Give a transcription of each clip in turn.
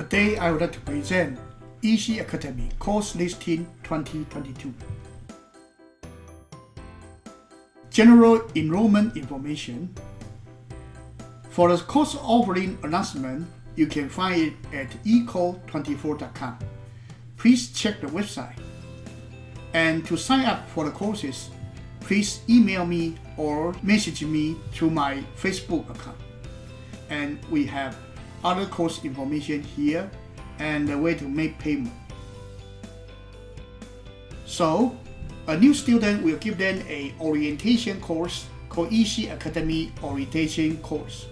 Today I would like to present EC Academy Course Listing 2022. General Enrollment Information. For the course offering announcement, you can find it at eco24.com. Please check the website. And to sign up for the courses, please email me or message me through my Facebook account. And we have other course information here and the way to make payment. So, a new student will give them an orientation course called EC Academy Orientation Course.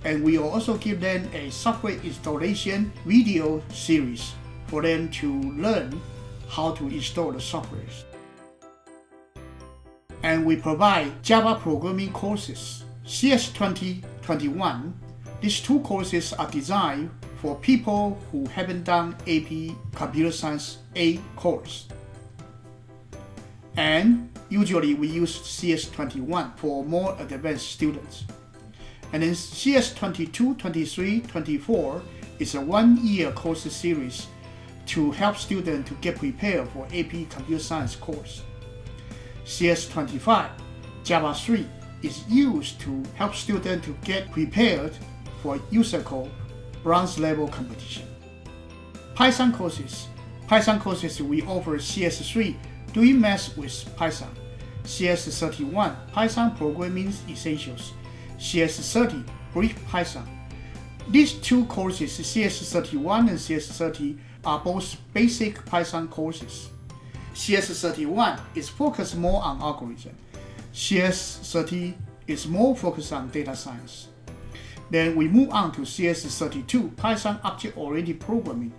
And we will also give them a software installation video series for them to learn how to install the software. And we provide Java programming courses, CS 2021. These two courses are designed for people who haven't done AP Computer Science A course. And usually we use CS 21 for more advanced students. And then CS 22, 23, 24 is a one-year course series to help students to get prepared for AP Computer Science course. CS 25, Java 3, is used to help students to get prepared for USACO bronze level competition. Python courses. We offer CS3, Doing Math with Python, CS31, Python Programming Essentials, CS30, Brief Python. These two courses, CS31 and CS30, are both basic Python courses. CS31 is focused more on algorithm. CS30 is more focused on data science. Then we move on to CS32, Python Object-Oriented Programming.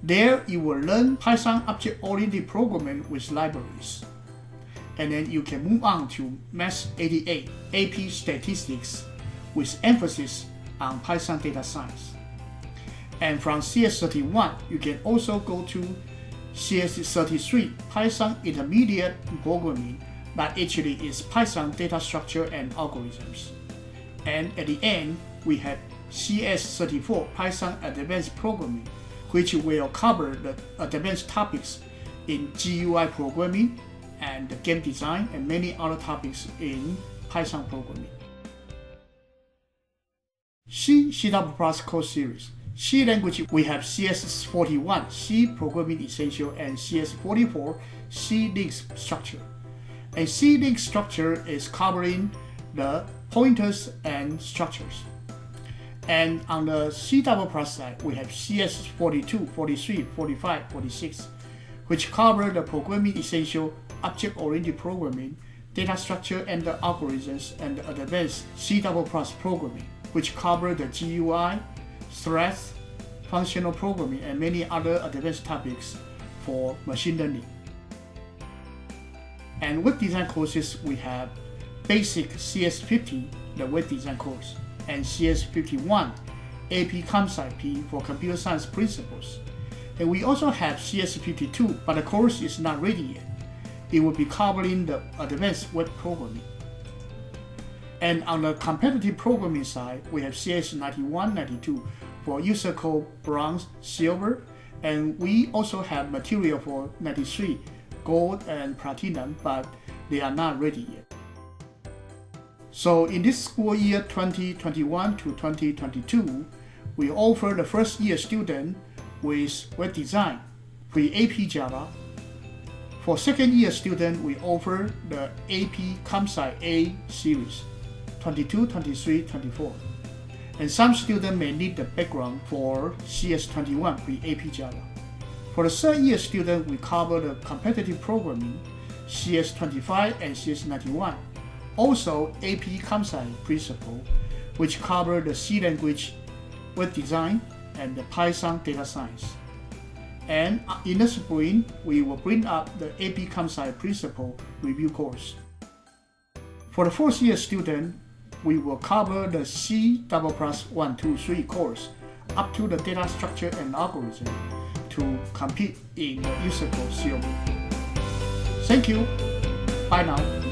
There you will learn Python Object-Oriented Programming with libraries. And then you can move on to Math 88, AP Statistics, with emphasis on Python data science. And from CS31, you can also go to CS33, Python Intermediate Programming, that actually is Python data structure and algorithms. And at the end, we have CS34, Python Advanced Programming, which will cover the advanced topics in GUI programming and game design and many other topics in Python programming. C course series. C language, we have CS41, C Programming Essential, and CS44, C Links Structure. And C Links Structure is covering the pointers and structures. And on the C++ side, we have CS42, 43, 45, 46, which cover the Programming Essential, Object-Oriented Programming, Data Structure and the Algorithms, and the Advanced C++ Programming, which cover the GUI, threads, functional programming, and many other advanced topics for machine learning. And web design courses, we have basic CS50, the web design course, and CS51, AP ComSci P for computer science principles. And we also have CS52, but the course is not ready yet. It will be covering the advanced web programming. And on the competitive programming side, we have CS91, 92 for USACO bronze, silver, and we also have material for 93, gold and platinum, but they are not ready yet. So in this school year 2021 to 2022, we offer the first year student with web design, pre-AP Java. For second year student, we offer the AP ComSci A series, 22, 23, 24. And some students may need the background for CS21 pre-AP Java. For the third year student, we cover the competitive programming, CS25 and CS91. Also, AP ComSci principle, which cover the C language, web design, and the Python data science. And in the spring, we will bring up the AP ComSci principle review course. For the fourth year student, we will cover the C++ 1, 2, 3 course up to the data structure and algorithm to compete in the USACO Silver. Thank you. Bye now.